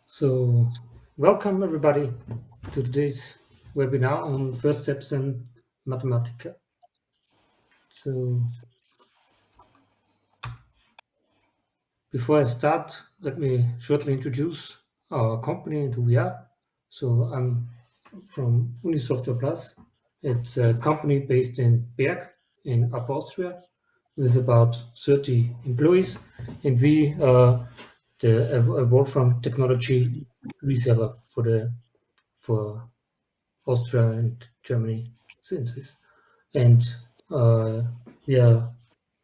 So, welcome everybody to today's webinar on first steps in Mathematica. So, before I start, let me shortly introduce our company and who we are. So, I'm from Unisoftware Plus. It's a company based in Berg in Upper Austria with about 30 employees, and we are a Wolfram technology reseller for Austria and Germany since this. And we are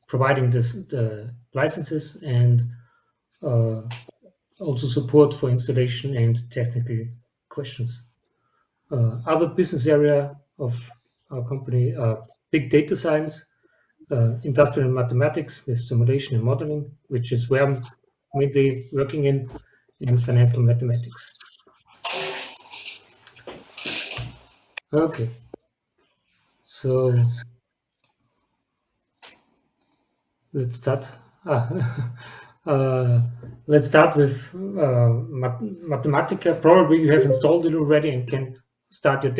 providing the licenses and also support for installation and technical questions. Other business area of our company are big data science, industrial mathematics with simulation and modeling, which is where I'm mainly working in, and financial mathematics. Okay, so let's start. Let's start with Mathematica. Probably you have installed it already and can start your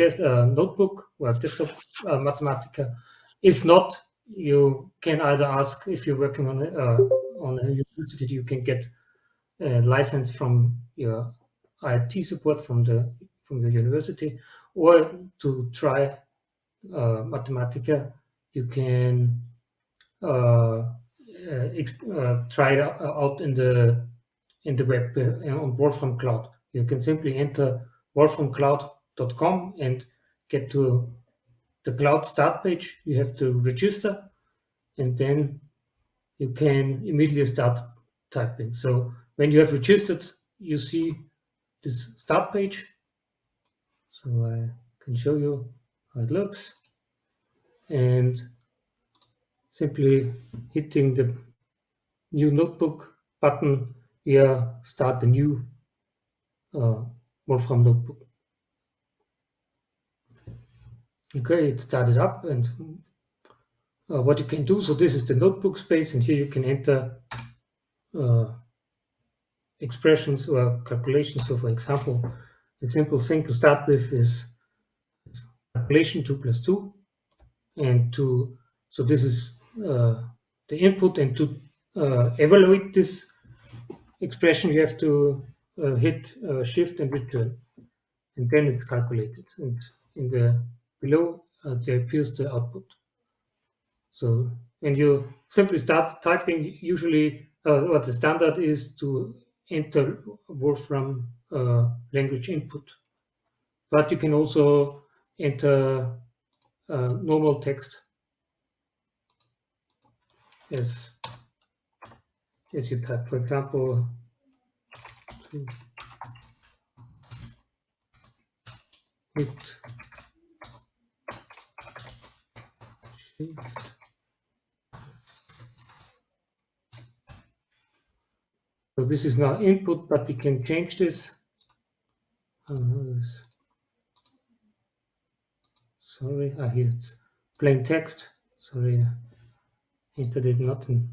notebook or desktop Mathematica. If not, you can either ask, if you're working on a university, you can get a license from your IT support from your university, or to try Mathematica, you can try it out in the web on Wolfram Cloud. You can simply enter wolframcloud.com and get to the cloud start page. You have to register, and then you can immediately start typing. So when you have registered, you see this start page. So I can show you how it looks, and simply hitting the new notebook button here, start the new Wolfram notebook. Okay, it started up, and what you can do, so this is the notebook space, and here you can enter expressions or calculations. So for example, a simple thing to start with is calculation 2 plus 2, and so this is the input, and to evaluate this expression you have to hit shift and return, and then it's calculated, and in the below there appears the output. So when you simply start typing, usually what the standard is to enter Wolfram language input, but you can also enter normal text as you type. For example, hit shift. So this is now input, but we can change this. Sorry, here it's plain text. Sorry, entered it not in.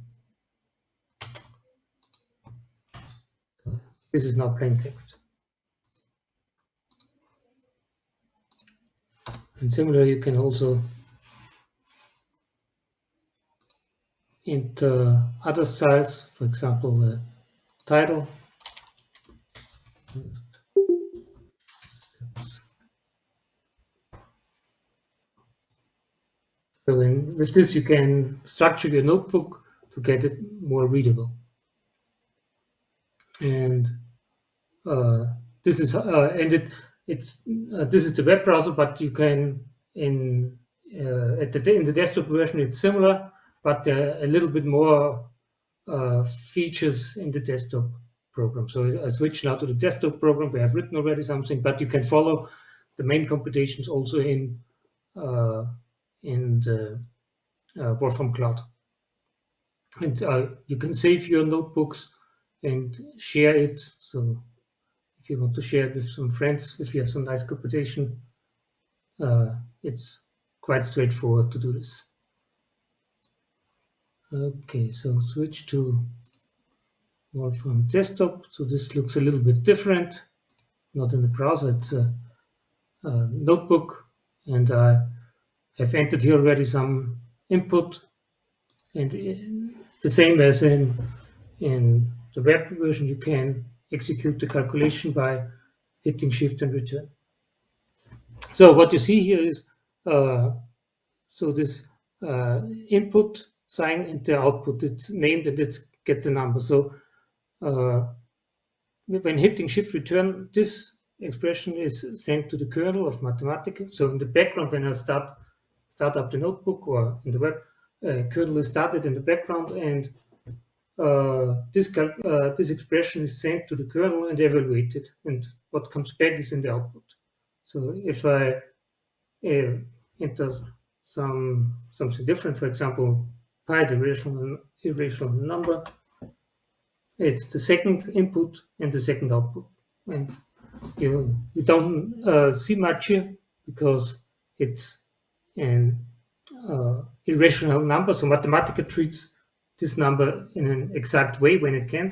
This is now plain text. And similarly, you can also enter other styles, for example, the title. So with this, you can structure your notebook to get it more readable. And this is this is the web browser, but you can in the desktop version it's similar, but a little bit more features in the desktop program. So I switch now to the desktop program where I've written already something, but you can follow the main computations also in the Wolfram Cloud. And you can save your notebooks and share it. So if you want to share it with some friends, if you have some nice computation, it's quite straightforward to do this. Okay, so switch to Wolfram desktop. So this looks a little bit different, not in the browser, it's a notebook, and I have entered here already some input, and the same as in the web version, you can execute the calculation by hitting Shift and Return. So what you see here is so this input sign and the output, it's named and it gets a number. So when hitting Shift Return, this expression is sent to the kernel of Mathematica. So in the background, when I start up the notebook or in the web, kernel is started in the background, and this expression is sent to the kernel and evaluated, and what comes back is in the output. So if I enter something different, for example, pi, the irrational number, it's the second input and the second output. And you don't see much here because it's an irrational number. So Mathematica treats this number in an exact way when it can,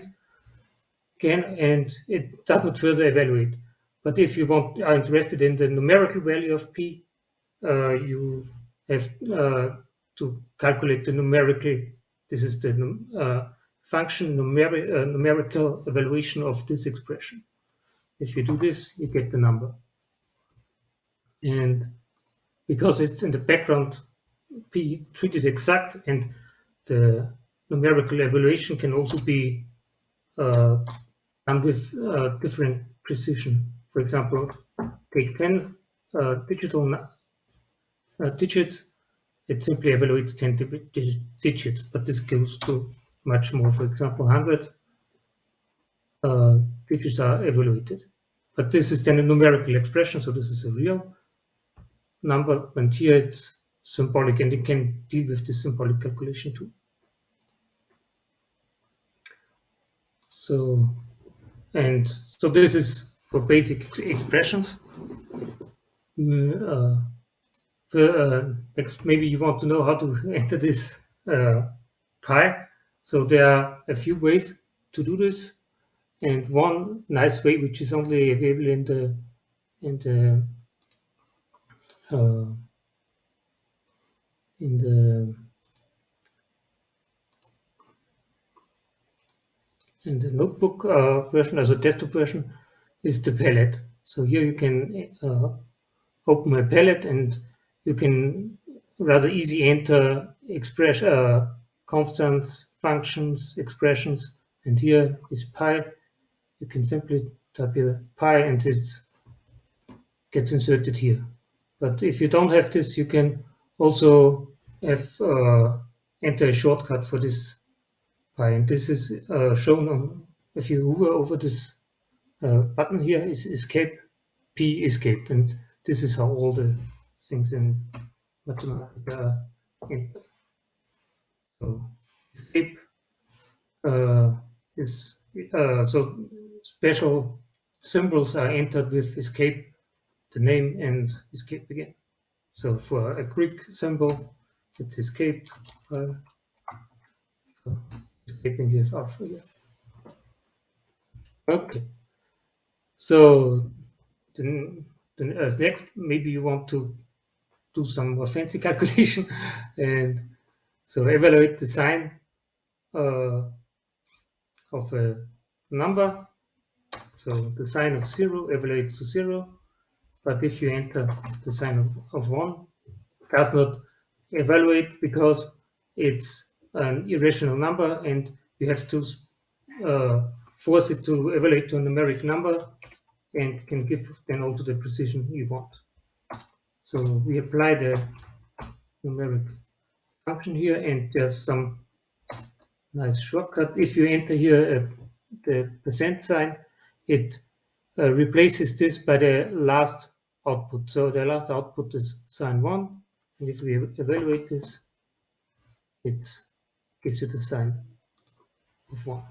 and it does not further evaluate. But if you are interested in the numerical value of p, you have to calculate the numerical. This is the function numerical evaluation of this expression. If you do this, you get the number. And because it's in the background, p treated exact, and the numerical evaluation can also be done with different precision. For example, take 10 digital digits, it simply evaluates 10 digits, but this goes to much more. For example, 100 digits are evaluated. But this is then a numerical expression, so this is a real number, and here it's symbolic, and it can deal with this symbolic calculation too. So this is for basic expressions. Next, maybe you want to know how to enter this pi. So there are a few ways to do this, and one nice way, which is only available in the notebook version, as a desktop version, is the palette. So here you can open a palette, and you can rather easy enter constants, functions, expressions, and here is pi. You can simply type here pi, and it gets inserted here. But if you don't have this, you can also have enter a shortcut for this pi, and this is shown on, if you hover over this button here, is escape, p escape, and this is how all the things in Mathematica enter. So escape is so special symbols are entered with escape, the name, and escape again. So for a Greek symbol, it's escape. Escaping here alpha here. Okay. So then as next, maybe you want to do some more fancy calculation, and so evaluate the sign of a number. So the sign of 0 evaluates to 0, but if you enter the sign of 1, it does not evaluate because it's an irrational number, and you have to force it to evaluate to a numeric number, and can give then also the precision you want. So we apply the numeric function here, and there's some nice shortcut. If you enter here the % sign, it replaces this by the last output. So the last output is sign 1, and if we evaluate this, it gives you the sign of 1.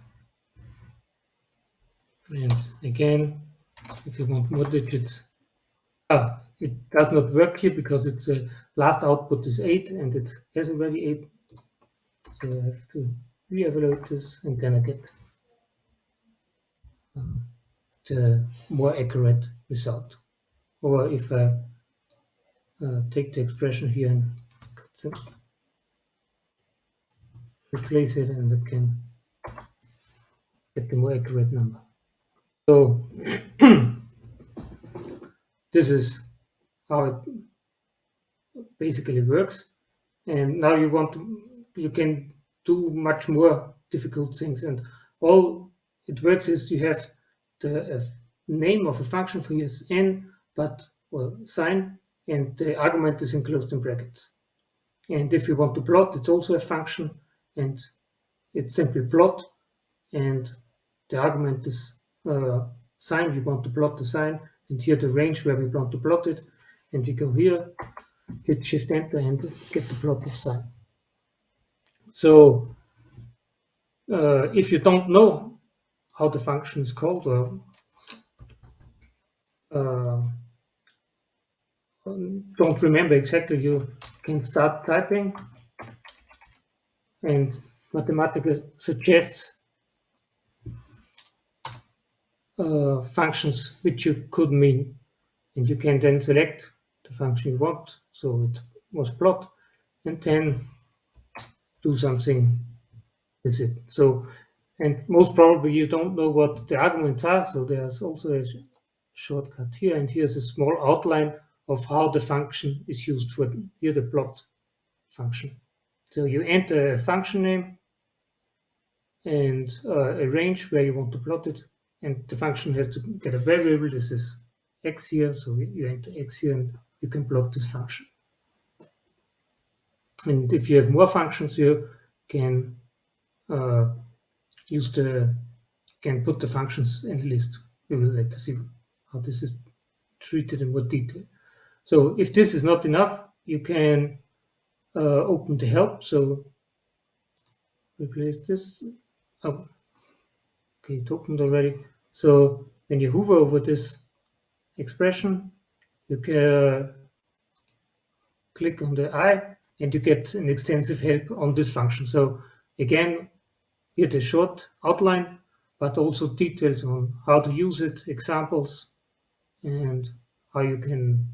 And again, if you want more digits, it does not work here because its last output is 8, and it has already 8. So I have to re-evaluate this, and then I get the more accurate result. Or if I take the expression here and replace it, and it can get the more accurate number. So this is how it basically works. And now you can do much more difficult things. And all it works is you have the name of a function for here is n, but sign, and the argument is enclosed in brackets. And if you want to plot, it's also a function, and it's simply plot, and the argument is sign. We want to plot the sign, and here the range where we want to plot it, and you go here, hit Shift Enter, and get the plot of sign. So if you don't know how the function is called, or don't remember exactly, you can start typing, and Mathematica suggests functions which you could mean, and you can then select the function you want. So it was plot, and then do something with it. So, and most probably you don't know what the arguments are, so there's also a shortcut here, and here's a small outline of how the function is used for here, the plot function. So you enter a function name and a range where you want to plot it, and the function has to get a variable. This is x here, so you enter x here, and you can plot this function. And if you have more functions, you can can put the functions in a list. We will later see how this is treated in more detail. So if this is not enough, you can open the help. So replace this. Oh, okay, it opened already. So when you hover over this expression, you can click on the eye, and you get an extensive help on this function. So again, here the short outline, but also details on how to use it, examples, and how you can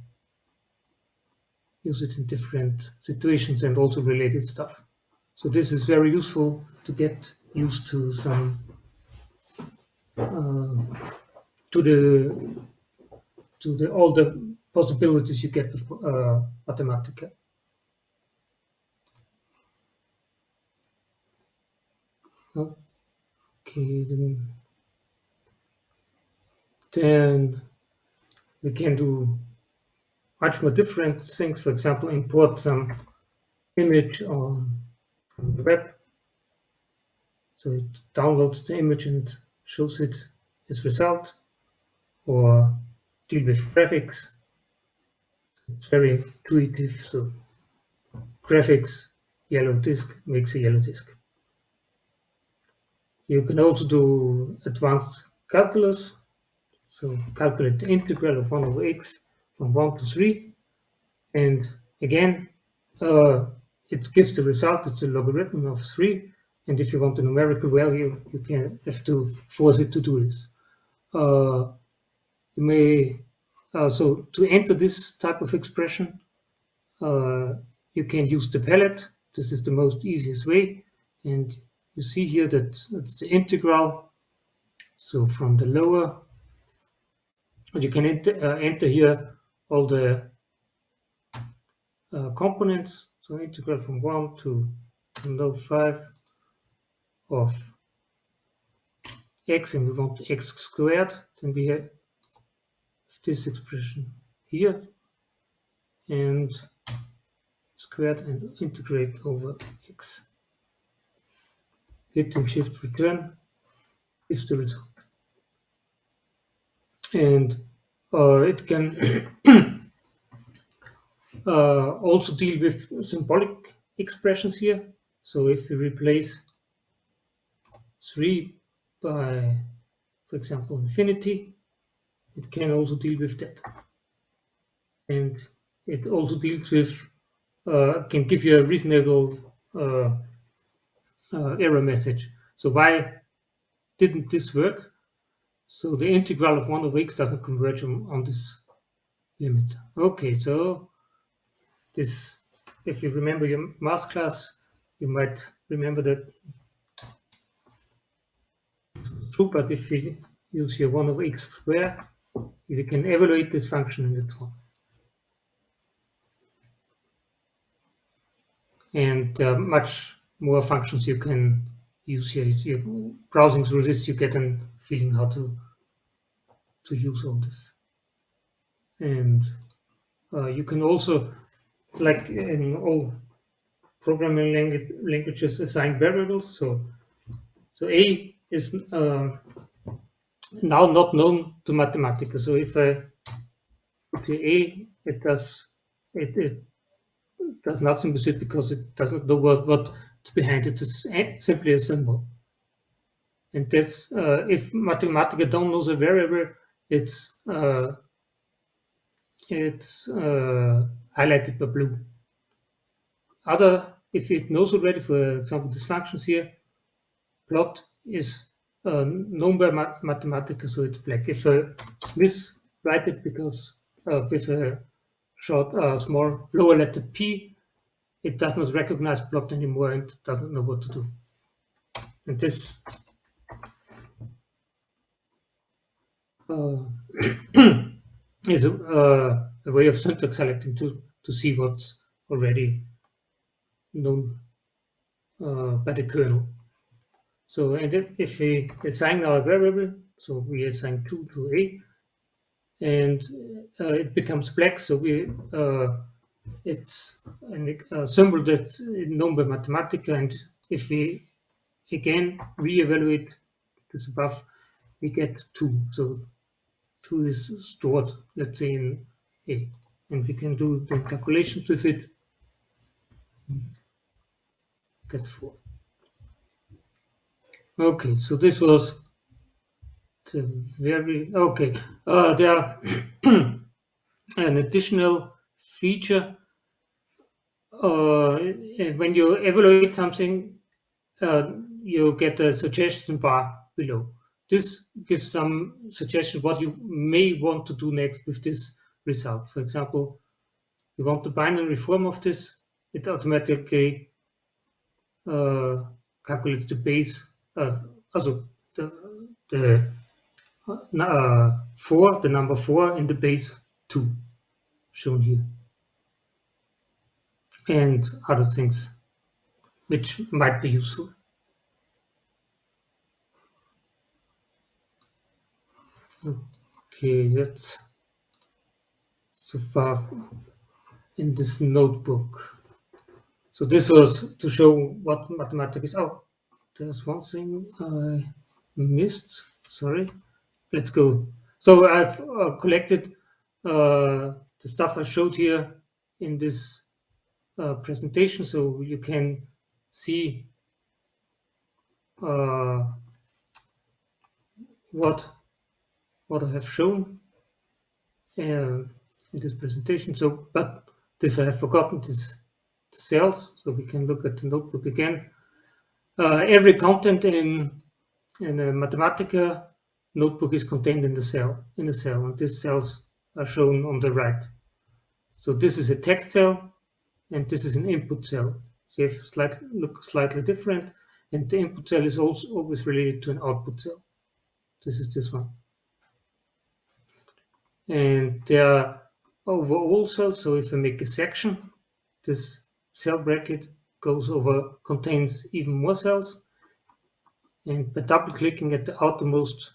use it in different situations, and also related stuff. So this is very useful to get used to some all the possibilities you get with Mathematica. Okay, then we can do much more different things. For example, import some image from the web. So it downloads the image and shows it as result, or deal with graphics. It's very intuitive. So graphics, yellow disk makes a yellow disk. You can also do advanced calculus. So calculate the integral of 1 over x from 1 to 3. And again, it gives the result. It's a logarithm of 3. And if you want a numerical value, you have to force it to do this. You may so to enter this type of expression, you can use the palette. This is the most easiest way. And you see here that it's the integral. So from the lower, you can enter here all the components. So integral from 1 to below 5 of x, and we want x squared. Then we have this expression here, and squared, and integrate over x. Hitting Shift Return gives the result. And it can also deal with symbolic expressions here. So if we replace 3 by, for example, infinity, it can also deal with that. And it also deals with, can give you a reasonable error message. So why didn't this work? So the integral of 1 over x doesn't converge on this limit. Okay, so this, if you remember your math class, you might remember that true, but if we use here 1 over x squared, we can evaluate this function in that form. And much more functions you can use here. You're browsing through this, you get a feeling how to use all this. And you can also, like in all programming languages, assign variables. So A is now not known to Mathematica. So if I put A, it does nothing with it because it doesn't know what's behind it. It's simply a symbol. And that's if Mathematica don't know the variable, it's highlighted by blue. If it knows already, for example, these functions here, plot is known by Mathematica, so it's black. If I miswrite it because with a short, small lower letter p, it does not recognize plot anymore and doesn't know what to do. And this is a way of syntax selecting to see what's already known by the kernel. So, and if we assign our variable, so we assign 2 to A, and it becomes black, so it's a symbol that's known by Mathematica, and if we again re-evaluate this above, we get 2. So 2 is stored, let's say, in A, and we can do the calculations with it, get 4. Okay, so this was the very okay. There are an additional feature when you evaluate something, you get a suggestion bar below. This gives some suggestion what you may want to do next with this result. For example, you want the binary form of this, it automatically calculates the base, also the number 4 in the base 2, shown here, and other things which might be useful. Okay, that's so far in this notebook. So this was to show what mathematics is. Oh, there's one thing I missed. Sorry. Let's go. So I've collected the stuff I showed here in this presentation, so you can see what I have shown in this presentation. So, but this I have forgotten, this cells, so we can look at the notebook again. Every content in a Mathematica notebook is contained in the cell, and these cells are shown on the right. So this is a text cell, and this is an input cell. They look slightly different, and the input cell is also always related to an output cell. This is this one. And there are over all cells, so if I make a section, this cell bracket contains even more cells. And by double clicking at the outermost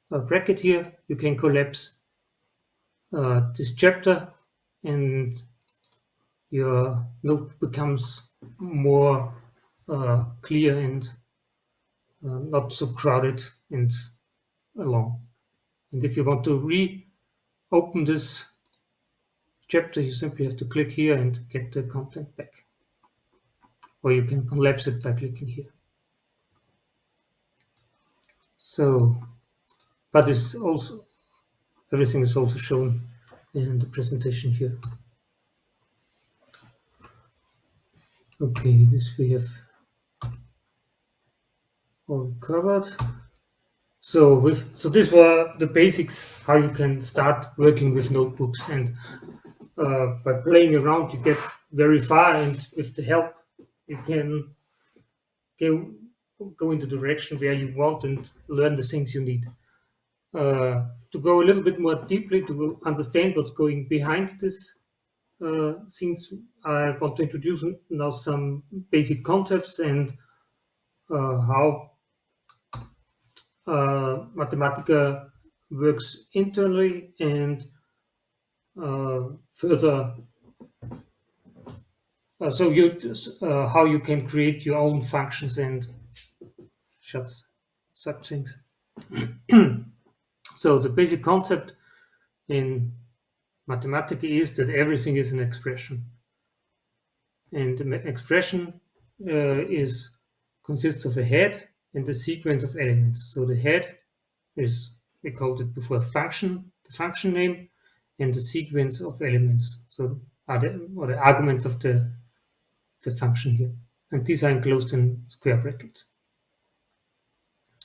bracket here, you can collapse this chapter, and your notebook becomes more clear and not so crowded and long. And if you want to reopen this chapter, you simply have to click here and get the content back. Or you can collapse it by clicking here. So, but it's also, everything is also shown in the presentation here. Okay, this we have all covered. So these were the basics how you can start working with notebooks, and by playing around you get very far, and with the help you can go into the direction where you want and learn the things you need. To go a little bit more deeply to understand what's going behind this things, I want to introduce now some basic concepts and how Mathematica works internally, and further how you can create your own functions and such things. So the basic concept in Mathematica is that everything is an expression, and the expression consists of a head and a sequence of elements. So the head is, we called it before, function, the function name, and the sequence of elements. So are the arguments of the function here, and these are enclosed in square brackets.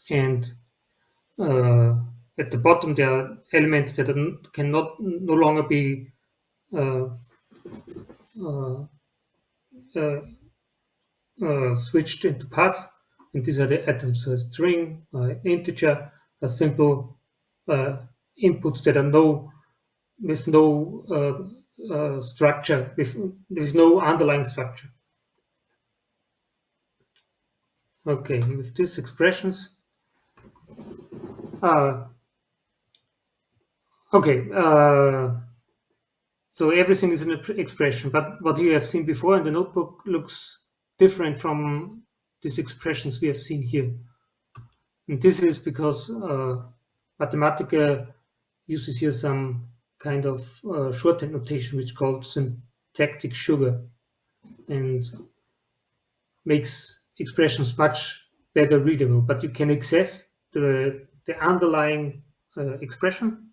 And at the bottom there are elements that cannot no longer be switched into parts, and these are the atoms. So a string, integer, a simple inputs that are with no structure, with no underlying structure. Okay, with these expressions, so everything is an expression, but what you have seen before in the notebook looks different from these expressions we have seen here. And this is because Mathematica uses here some kind of shorthand notation which is called syntactic sugar, and makes expressions much better readable. But you can access the underlying expression,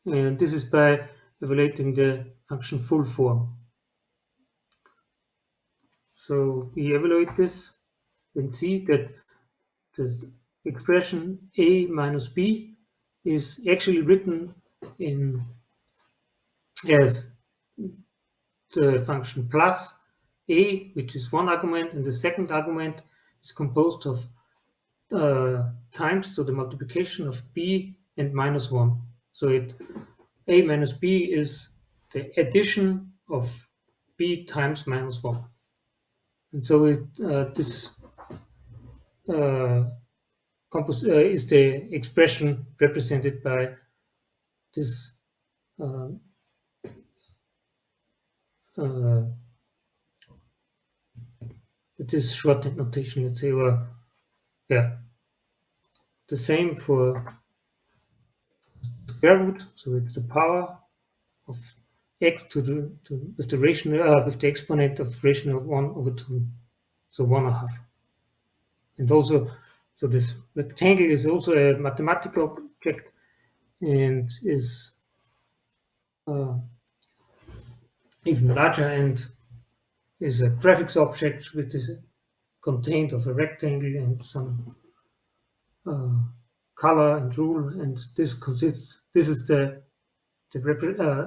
and this is by evaluating the function full form. So we evaluate this and see that the expression a minus b is actually written as the function plus a, which is one argument, and the second argument is composed of times, so the multiplication of b and minus 1. So a minus b is the addition of b times minus 1. And so this is the expression represented by this this shorthand notation, let's say, or yeah, the same for square root. So it's the power of x with the exponent of rational 1/2, so 1/2. And also, so this rectangle is also a mathematical object and is even larger, and is a graphics object which is contained of a rectangle and some color and rule, and this is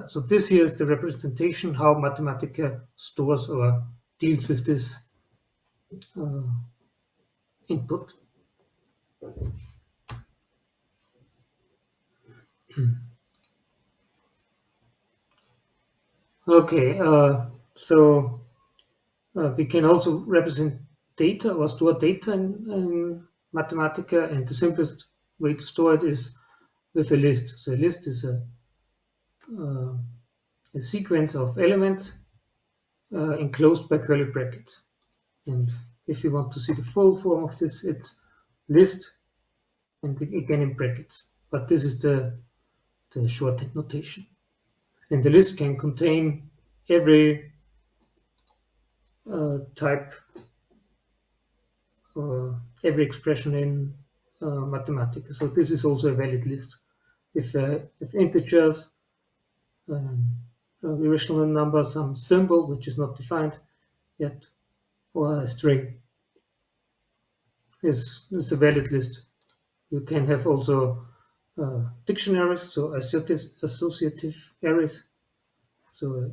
so this here is the representation how Mathematica stores or deals with this input. Okay, so we can also represent data or store data in Mathematica, and the simplest way to store it is with a list. So a list is a sequence of elements enclosed by curly brackets. And if you want to see the full form of this, it's list and again in brackets. But this is the shorthand notation. And the list can contain every type, every expression in Mathematica. So this is also a valid list. If integers, irrational number, some symbol which is not defined yet, or a string. is a valid list. You can have also dictionaries, so associative arrays, so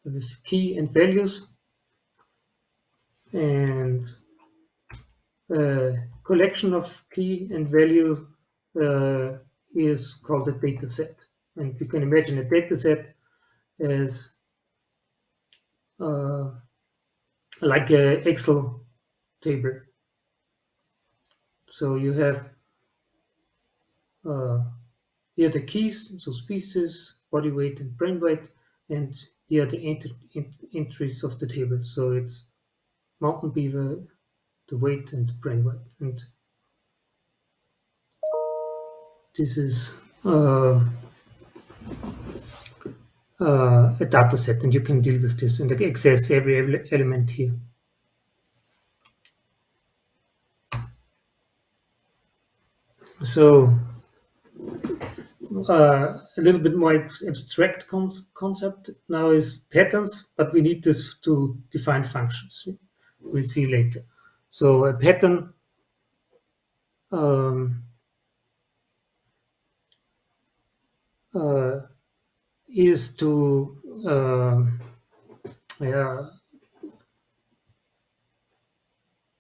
with key and values, and collection of key and value is called a data set. And you can imagine a data set as like an Excel table. So you have here the keys, so species, body weight, and brain weight, and here are the entries of the table. So it's mountain beaver, the weight, and brain weight. And this is a data set, and you can deal with this and access every element here. So a little bit more abstract concept now is patterns, but we need this to define functions. We'll see later. So a pattern is to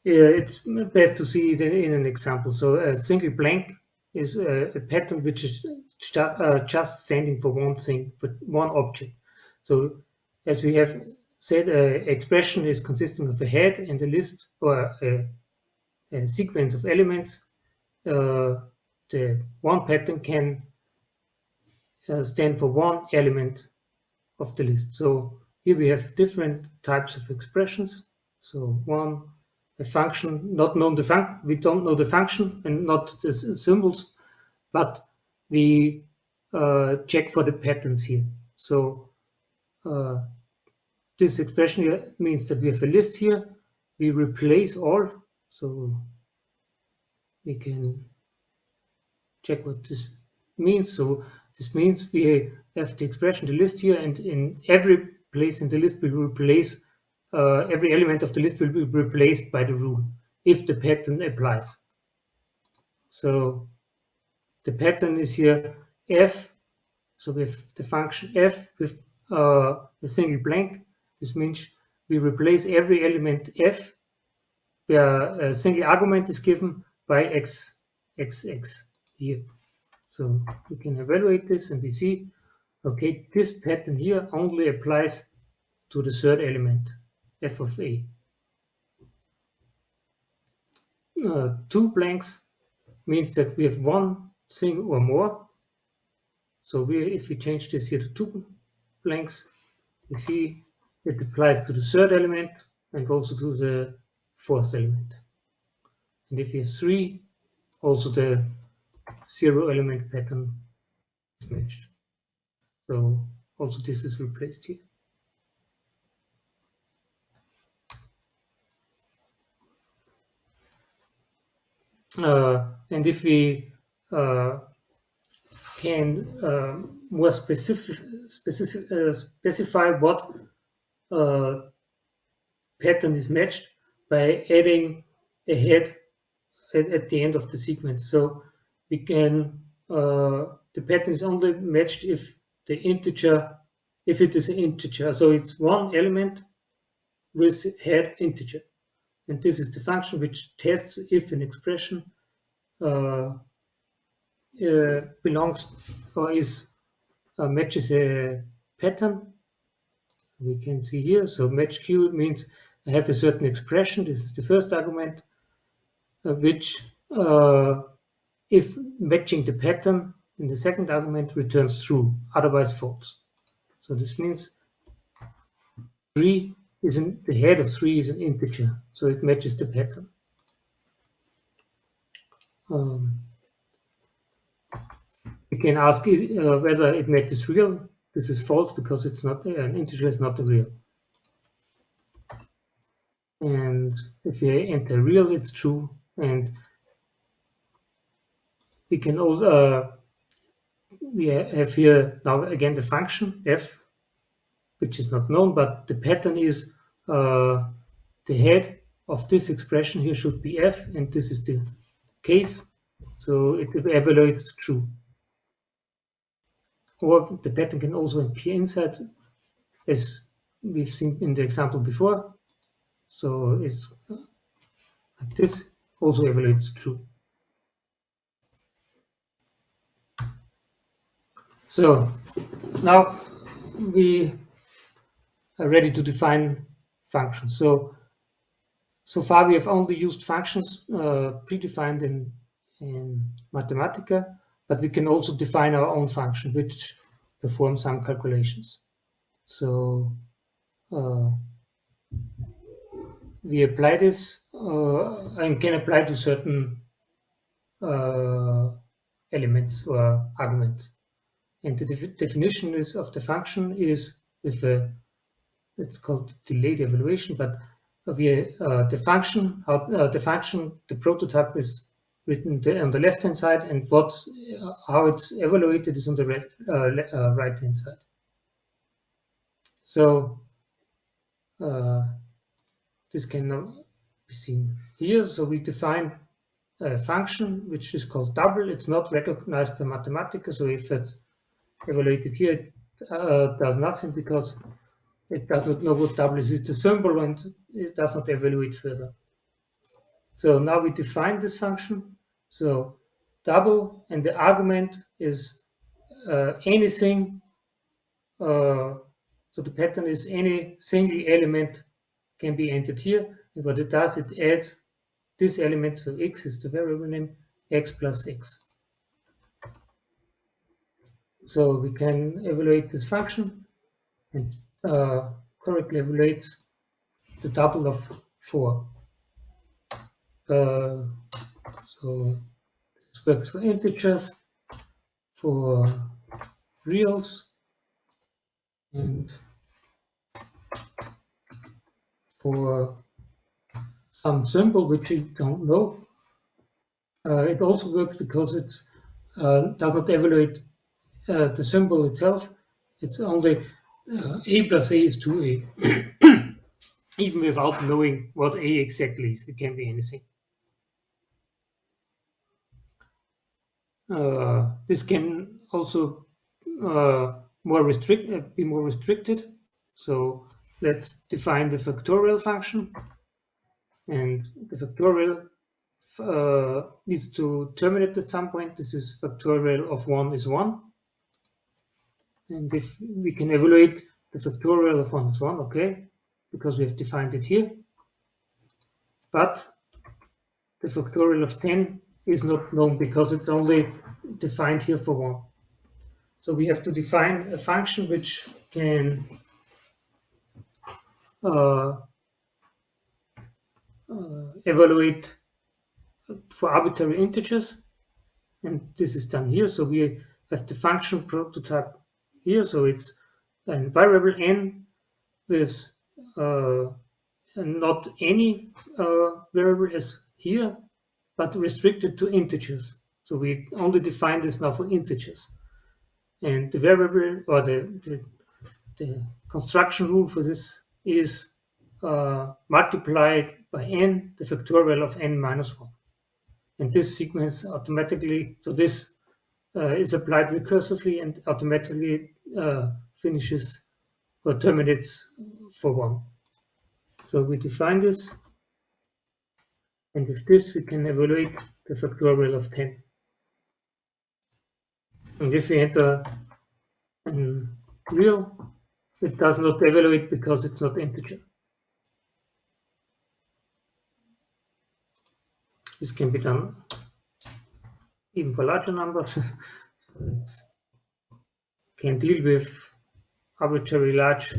it's best to see it in an example. So a single blank is a pattern which is just standing for one thing, for one object. So as we have said, expression is consisting of a head and a list or a sequence of elements. The one pattern can stand for one element of the list. So here we have different types of expressions. So a function, not known we don't know the function and not the symbols, but we check for the patterns here. So this expression here means that we have a list here. We replace all, so we can check what this means. So this means we have the expression, the list here, and in every place in the list we will replace every element of the list will be replaced by the rule if the pattern applies. So the pattern is here f. So we have the function f with a single blank. This means we replace every element f where a single argument is given by x here. So we can evaluate this and we see, okay, this pattern here only applies to the third element, f of a. Two blanks means that we have one thing or more. So if we change this here to two blanks, we see it applies to the third element and also to the fourth element. And if we have three, also the zero element pattern is matched. So also this is replaced here. And if we can more specify what pattern is matched by adding a head at the end of the sequence. So we can the pattern is only matched if the integer, if it is an integer. So it's one element with head integer. And this is the function which tests if an expression belongs or matches a pattern. We can see here. So match q means I have a certain expression. This is the first argument, which if matching the pattern in the second argument returns true, otherwise false. So this means 3 isn't the head of 3 is an integer, so it matches the pattern. We can ask whether it matches real. This is false because it's not an integer is not a real. And if we enter real, it's true. And we can also we have here now again the function f, which is not known, but the pattern is the head of this expression here should be f, and this is the case, so it evaluates true. Or the pattern can also appear inside, as we've seen in the example before. So it's like this, also evaluates true. So now we are ready to define functions. So far we have only used functions predefined in Mathematica, but we can also define our own function which performs some calculations. So we apply this and can apply to certain elements or arguments. And the definition is of the function is with a, it's called delayed evaluation, but the function, the prototype is written on the left-hand side, and how it's evaluated is on the right-hand side. So this can now be seen here. So we define a function which is called double. It's not recognized by Mathematica, so if it's evaluated here, it does nothing because it does not know what double is. It's a symbol and it does not evaluate further. So now we define this function. So double, and the argument is anything. So the pattern is any single element can be entered here. And what it does, it adds this element. So x is the variable name, x plus x. So we can evaluate this function and correctly evaluates the double of 4. So this works for integers, for reals, and for some symbol which you don't know. It also works because it does not evaluate the symbol itself. It's only a plus a is 2a, even without knowing what a exactly is. It can be anything. This can also be more restricted. So let's define the factorial function, and the factorial needs to terminate at some point. This is factorial of 1 is 1. And if we can evaluate the factorial of 1 is 1, okay, because we have defined it here. But the factorial of 10 is not known because it's only defined here for 1. So we have to define a function which can evaluate for arbitrary integers, and this is done here. So we have the function prototype here. So it's a variable n with not any variable as here, but restricted to integers. So we only define this now for integers. And the variable, or the construction rule for this is multiplied by n, the factorial of n minus 1. And this sequence automatically, so this is applied recursively and automatically finishes or terminates for 1. So we define this, and with this we can evaluate the factorial of 10. And if we enter in real, it does not evaluate because it's not integer. This can be done even for larger numbers. So it can deal with arbitrary large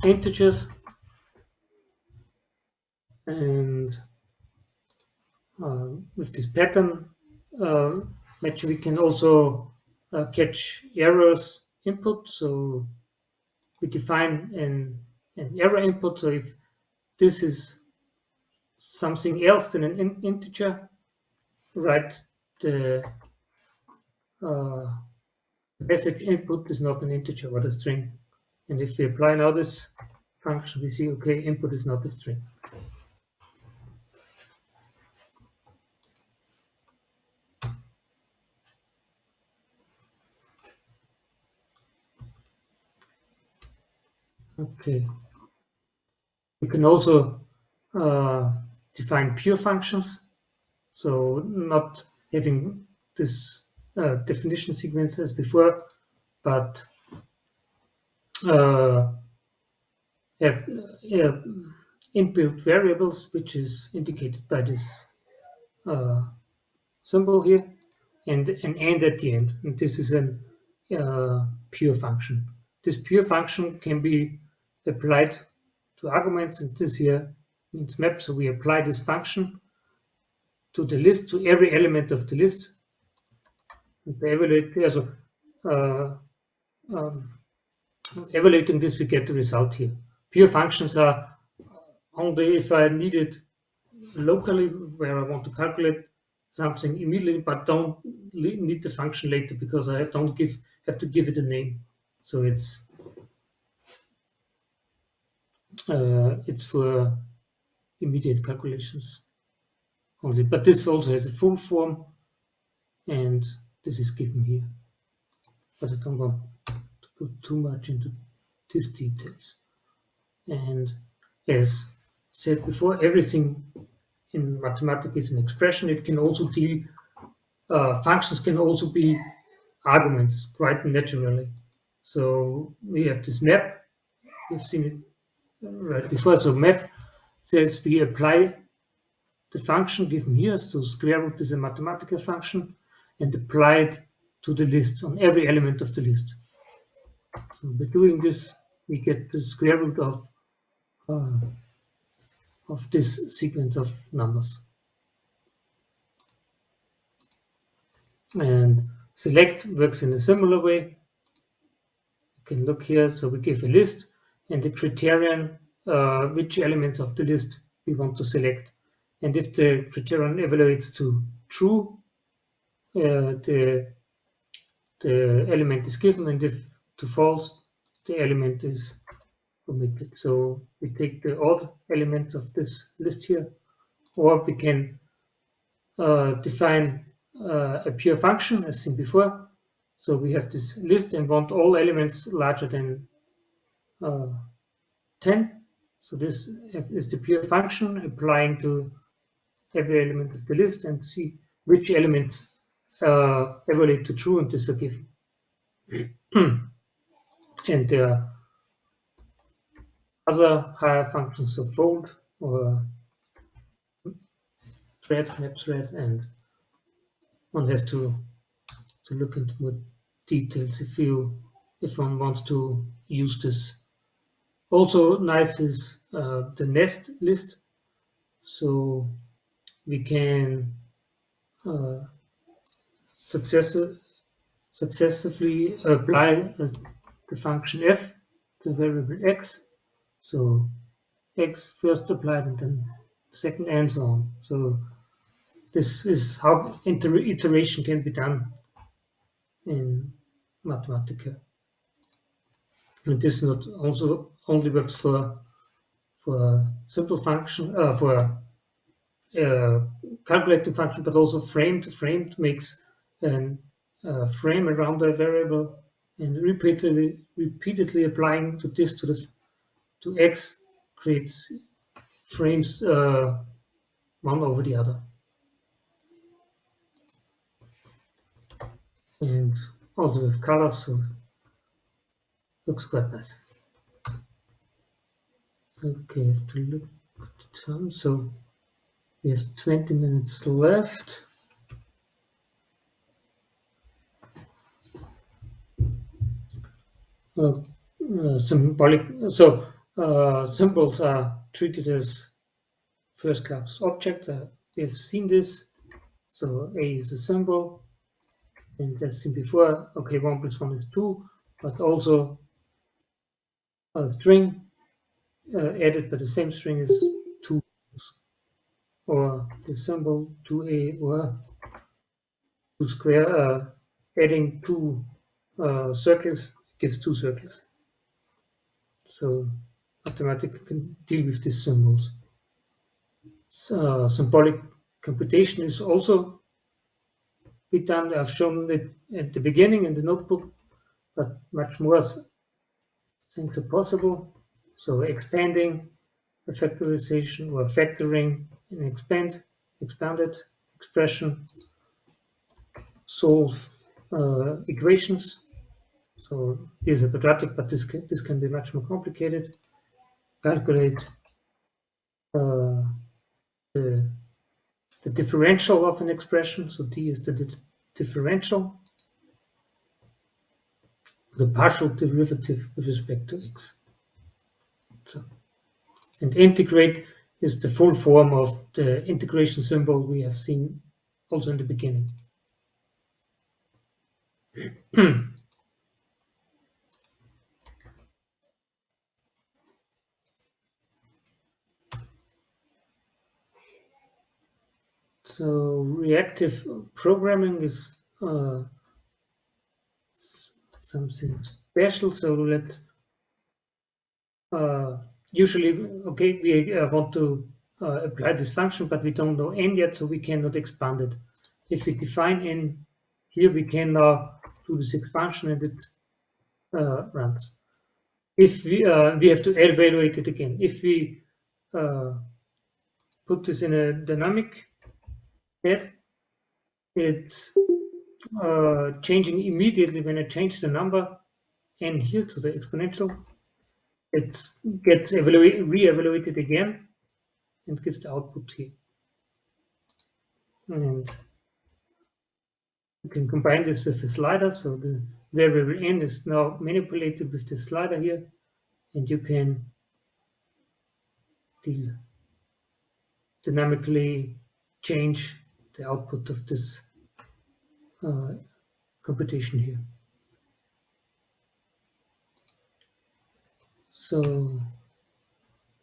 integers, and with this pattern matching, we can also catch errors input. So we define an error input. So if this is something else than an integer, write the message input is not an integer but a string. And if we apply now this function, we see, okay, input is not a string. Okay. You can also define pure functions, so not having this definition sequence as before, but have inbuilt variables, which is indicated by this symbol here, and an end at the end. And this is a pure function. This pure function can be applied to arguments, and this here means map. So we apply this function to the list, to every element of the list. And by evaluating this, we get the result here. Pure functions are only if I need it locally, where I want to calculate something immediately, but don't need the function later because I don't have to give it a name. So it's for immediate calculations only. But this also has a full form, and this is given here. But I don't want to put too much into these details. And as said before, everything in mathematics is an expression. It can also deal, functions can also be arguments quite naturally. So we have this map, we've seen it right before. So map says we apply the function given here, so square root is a mathematical function, and apply it to the list, on every element of the list. So by doing this, we get the square root of this sequence of numbers. And select works in a similar way. You can look here, so we give a list and the criterion which elements of the list we want to select. And if the criterion evaluates to true, the element is given, and if to false, the element is omitted. So we take the odd elements of this list here, or we can define a pure function as seen before. So we have this list and want all elements larger than 10. So this is the pure function applying to every element of the list, and see which elements evaluate to true, and this are given. And there are other higher functions of fold or thread, map thread, and one has to look into more details if one wants to use this. Also nice is the nest list, so we can successively apply the function f to variable x. So x first applied and then second, and so on. So this is how iteration can be done in Mathematica. And this not also only works for simple function, for calculating function, but also framed. Framed makes a frame around a variable, and repeatedly applying to this to x creates frames one over the other. And also with colors, so looks quite nice. Okay, to look at the time, so we have 20 minutes left. Symbolic, so symbols are treated as first-class objects. We have seen this. So A is a symbol, and as seen before, okay, 1 plus 1 is 2, but also a string added by the same string is 2, or the symbol 2A or 2 square, adding 2 circles gives 2 circles. So Mathematica can deal with these symbols. So, symbolic computation is also be done. I've shown it at the beginning in the notebook, but much more things are possible. So expanding a factorization or factoring an expanded expression, solve equations. So here's a quadratic, but this can be much more complicated. Calculate the differential of an expression. So d is the differential, the partial derivative with respect to x. So, and integrate is the full form of the integration symbol we have seen also in the beginning. So reactive programming is something special. So let's usually, okay, we want to apply this function, but we don't know n yet, so we cannot expand it. If we define n here, we can now do this expansion and it runs. If we have to evaluate it again. If we put this in a dynamic bed, it's changing immediately when I change the number n here to the exponential. It gets re-evaluated again and gives the output here. And you can combine this with the slider. So the variable n is now manipulated with the slider here, and you can dynamically change the output of this computation here. So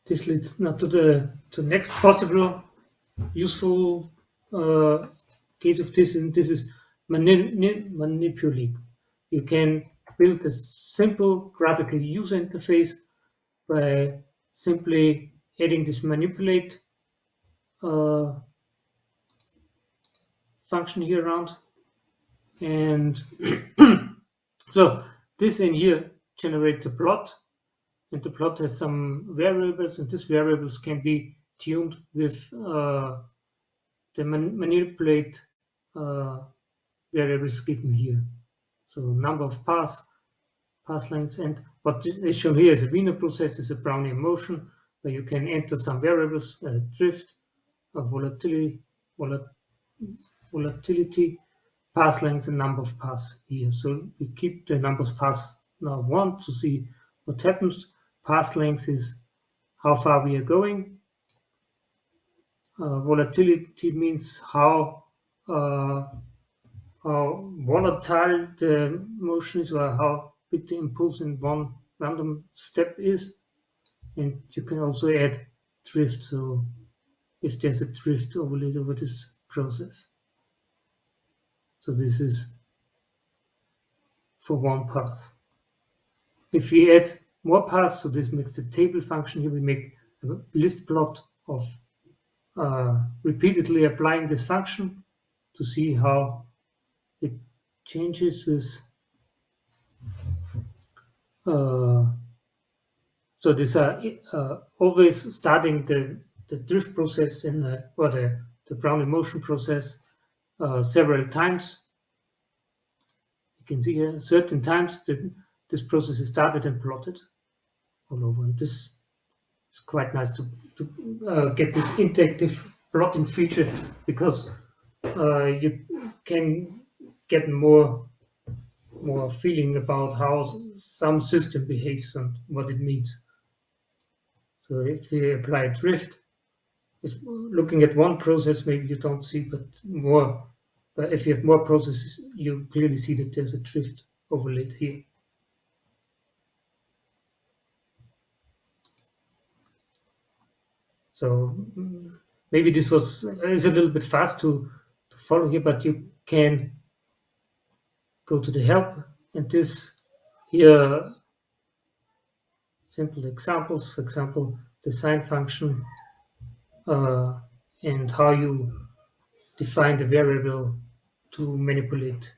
this leads now to the next possible useful case of this, and this is manipulate. You can build a simple graphical user interface by simply adding this manipulate function here around, and so this in here generates a plot, and the plot has some variables, and these variables can be tuned with the manipulate variables given here. So number of path lengths, and what is shown here is a Wiener process, is a Brownian motion where you can enter some variables, drift, volatility, path length, and number of paths here. So we keep the number of paths now 1 to see what happens. Path length is how far we are going. Volatility means how volatile the motion is, or how big the impulse in one random step is. And you can also add drift, so if there's a drift overlaid over this process. So this is for one path. If we add more paths, so this makes the table function here, we make a list plot of repeatedly applying this function to see how it changes with so these are always starting the drift process or the Brownian motion process several times. You can see here certain times this process is started and plotted all over. And this is quite nice to get this interactive plotting feature, because you can get more feeling about how some system behaves and what it means. So if we apply drift, looking at one process, maybe you don't see, but if you have more processes, you clearly see that there's a drift overlaid here. So maybe this is a little bit fast to follow here, but you can go to the help, and this here simple examples, for example, the sine function and how you define the variable to manipulate.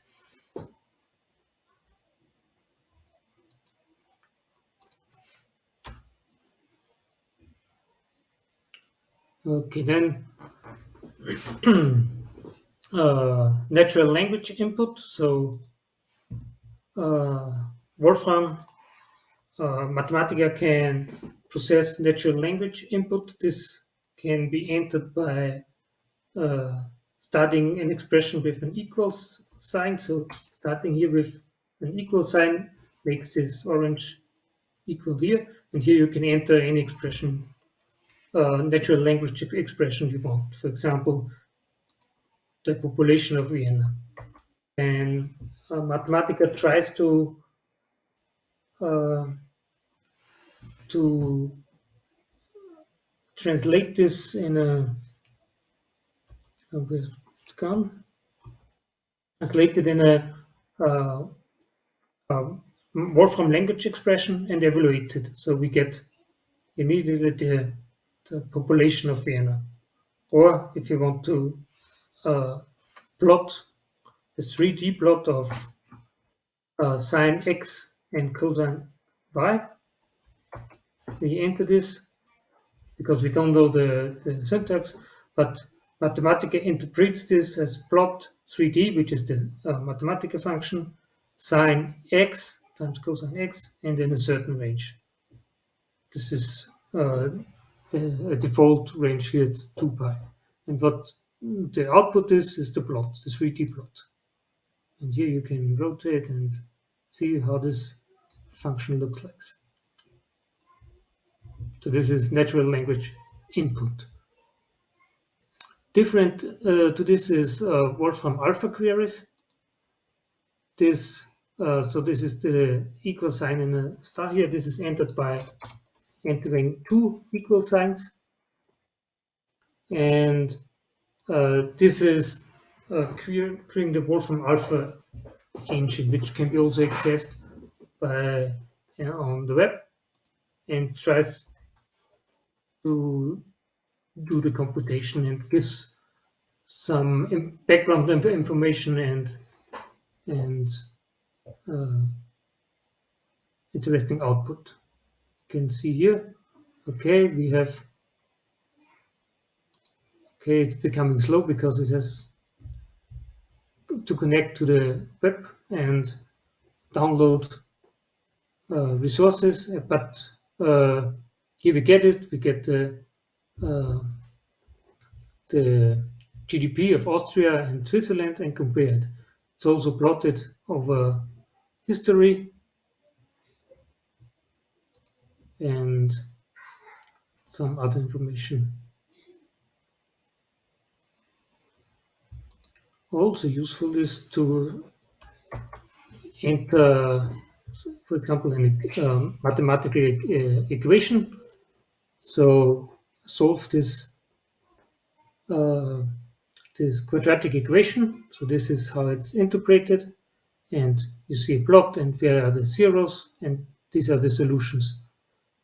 Okay, then natural language input. So Wolfram Mathematica can process natural language input. This can be entered by starting an expression with an equals sign. So starting here with an equal sign makes this orange equal here. And here you can enter any expression, natural language expression you want. For example, the population of Vienna. And Mathematica tries to translate this in a translated in a Wolfram language expression and evaluates it. So we get immediately the population of Vienna. Or if you want to plot a 3D plot of sine x and cosine y, we enter this because we don't know the syntax, but Mathematica interprets this as plot 3D, which is the Mathematica function, sine x times cosine x, and in a certain range. This is a default range here, it's 2 pi. And what the output is the plot, the 3D plot. And here you can rotate and see how this function looks like. So this is natural language input. Different to this is Wolfram alpha queries. So this is the equal sign in a star here. This is entered by entering 2 equal signs. And this is querying the Wolfram alpha engine, which can be also accessed by on the web, and tries to do the computation and gives some background information and interesting output. You can see here, okay, we have, okay, it's becoming slow because it has to connect to the web and download resources, but here we get it, we get the GDP of Austria and Switzerland and compare it. It's also plotted over history and some other information. Also useful is to enter, for example, a mathematical equation. So solve this this quadratic equation. So this is how it's interpreted, and you see a plot, and where are the zeros, and these are the solutions.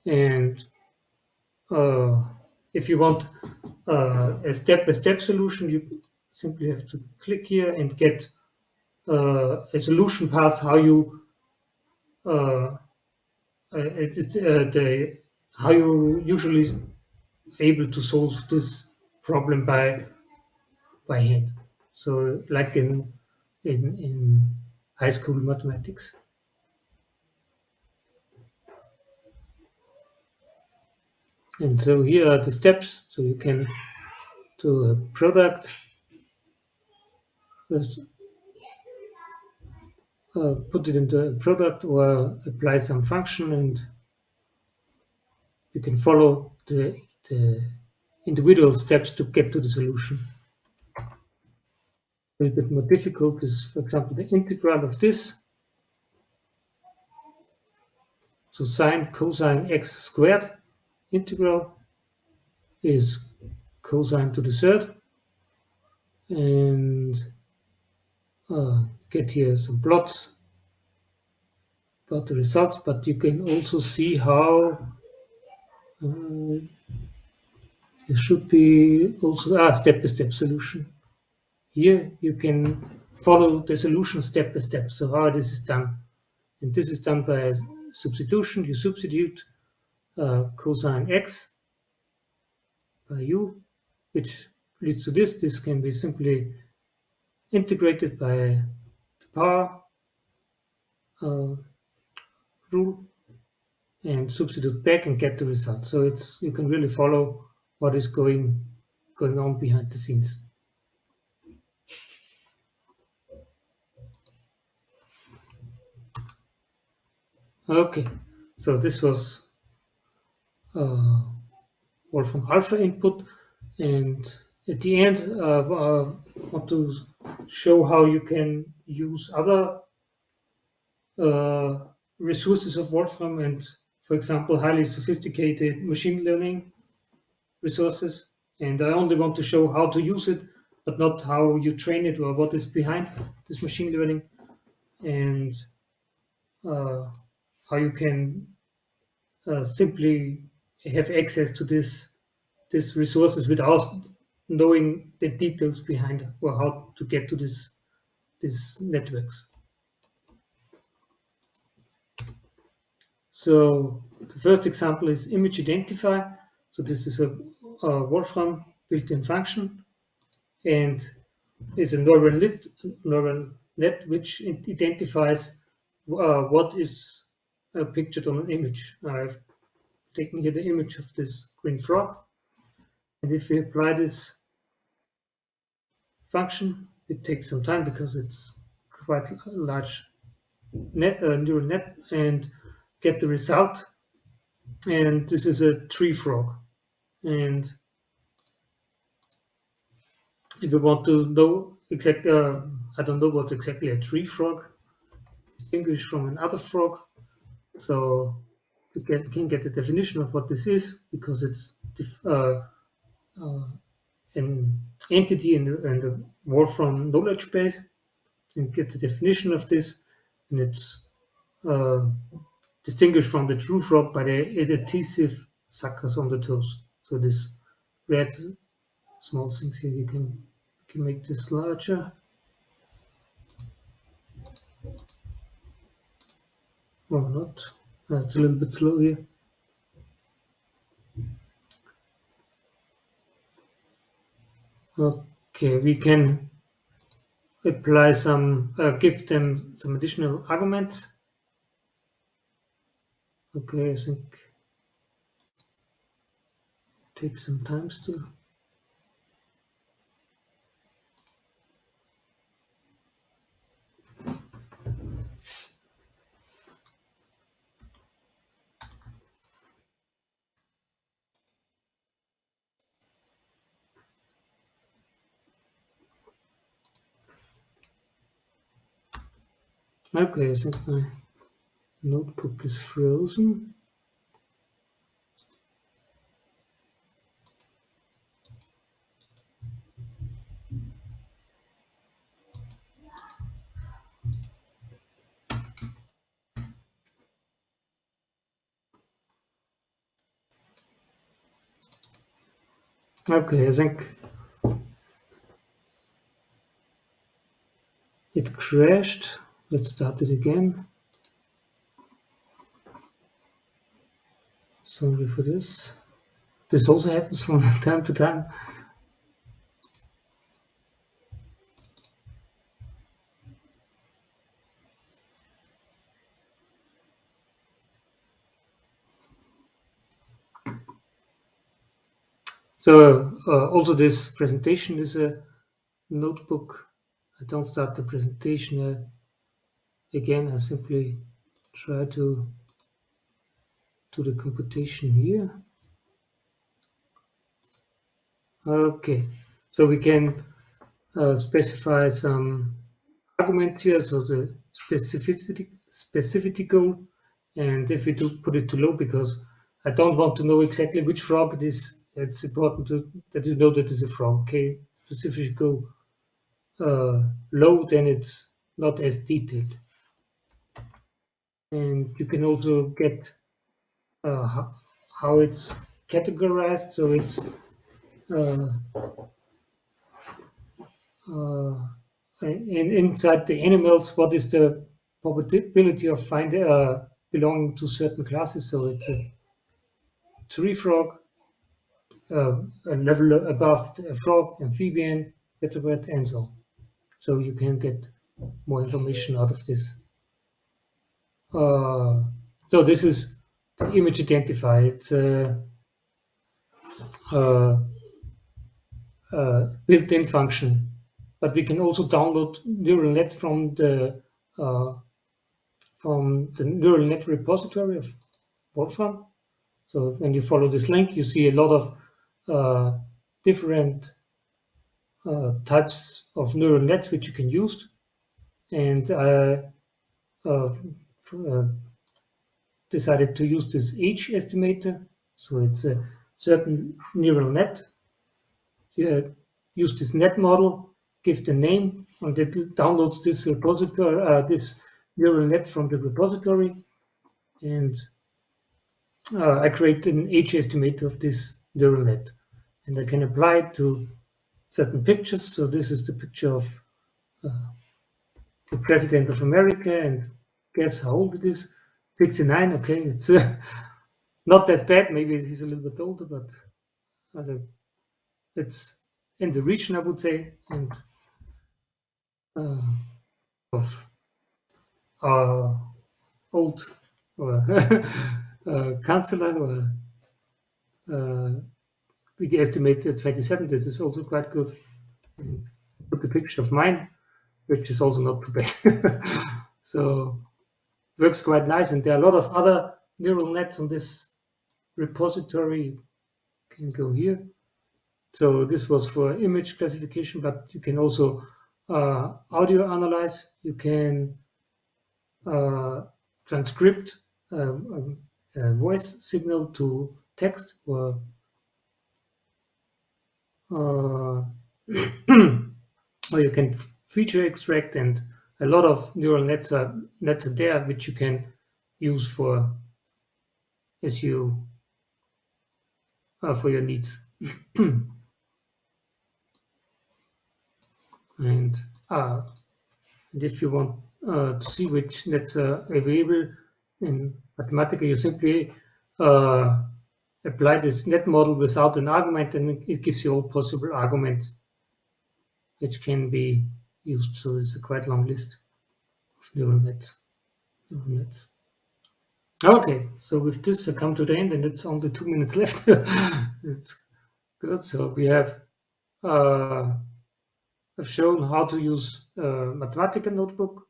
And if you want a step-by-step solution, you simply have to click here and get a solution path. How you how you usually able to solve this problem by hand. So like in high school mathematics. And so here are the steps. So you can do a product, put it into a product, or apply some function, and you can follow the individual steps to get to the solution. A little bit more difficult is, for example, the integral of this. So sine cosine x squared integral is cosine to the third, and get here some plots about the results, but you can also see how there should be also a step-by-step solution. Here you can follow the solution step by step. So how this is done, and this is done by substitution. You substitute cosine x by u, which leads to this. This can be simply integrated by the power rule and substitute back and get the result. So you can really follow what is going on behind the scenes. Okay, so this was Wolfram Alpha input, and at the end I want to show how you can use other resources of Wolfram and, for example, highly sophisticated machine learning resources. And I only want to show how to use it, but not how you train it or what is behind this machine learning, and how you can simply have access to these resources without knowing the details behind or how to get to these networks. So the first example is image identifier. So this is a Wolfram built-in function, and it's a neural net which identifies what is pictured on an image. I've taken here the image of this green frog, and if we apply this function, it takes some time because it's quite a large neural net, and get the result. And this is a tree frog. And if you want to know exactly, I don't know what's exactly a tree frog, distinguished from another frog. So you can get the definition of what this is, because it's an entity in the Wolfram knowledge base. You can get the definition of this, and it's distinguished from the true frog by the adhesive suckers on the toes. So this red small things here, you can make this larger. Or not. It's a little bit slow here. Okay, we can apply some, give them some additional arguments. Okay, I think it takes some time still. Okay, I think my notebook is frozen. Okay, I think it crashed. Let's start it again. Sorry for this. This also happens from time to time. So also this presentation is a notebook. I don't start the presentation again. I simply try to do the computation here. Okay, so we can specify some arguments here. So the specificity goal, and if we do put it to low, because I don't want to know exactly which frog it is, it's important that you know that it's a frog. Okay, specificity goal low, then it's not as detailed. And you can also get how it's categorized. So it's inside the animals, what is the probability of finding belonging to certain classes? So it's a tree frog, a level above the frog, amphibian, vertebrate, and so on. So you can get more information out of this. So this is the image identifier. It's a built-in function, but we can also download neural nets from the neural net repository of Wolfram. So when you follow this link, you see a lot of different types of neural nets which you can use. And I decided to use this age estimator. So it's a certain neural net. You use this net model, give the name, and it downloads this repository, this neural net from the repository, and I create an age estimator of this neural net, and I can apply it to certain pictures. So this is the picture of the President of America, and guess how old it is? 69. Okay, it's not that bad. Maybe he's a little bit older, but it's in the region, I would say, and of our old counselor, or we estimated 27. This is also quite good. And put the picture of mine, which is also not too bad. So works quite nice, and there are a lot of other neural nets on this repository. You can go here. So this was for image classification, but you can also audio analyze. You can transcript a voice signal to text, or you can feature extract, and a lot of neural nets are there which you can use for for your needs. And if you want to see which nets are available in Mathematica, you simply apply this net model without an argument, and it gives you all possible arguments which can be used. So it's a quite long list of neural nets. Okay, so with this I come to the end, and it's only 2 minutes left. It's good. So we have I've shown how to use Mathematica Notebook,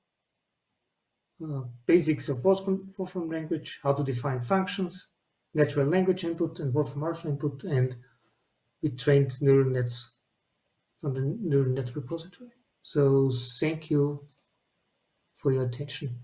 basics of Wolfram Language, how to define functions, natural language input, and Wolfram Alpha input, and we trained neural nets from the neural net repository. So thank you for your attention.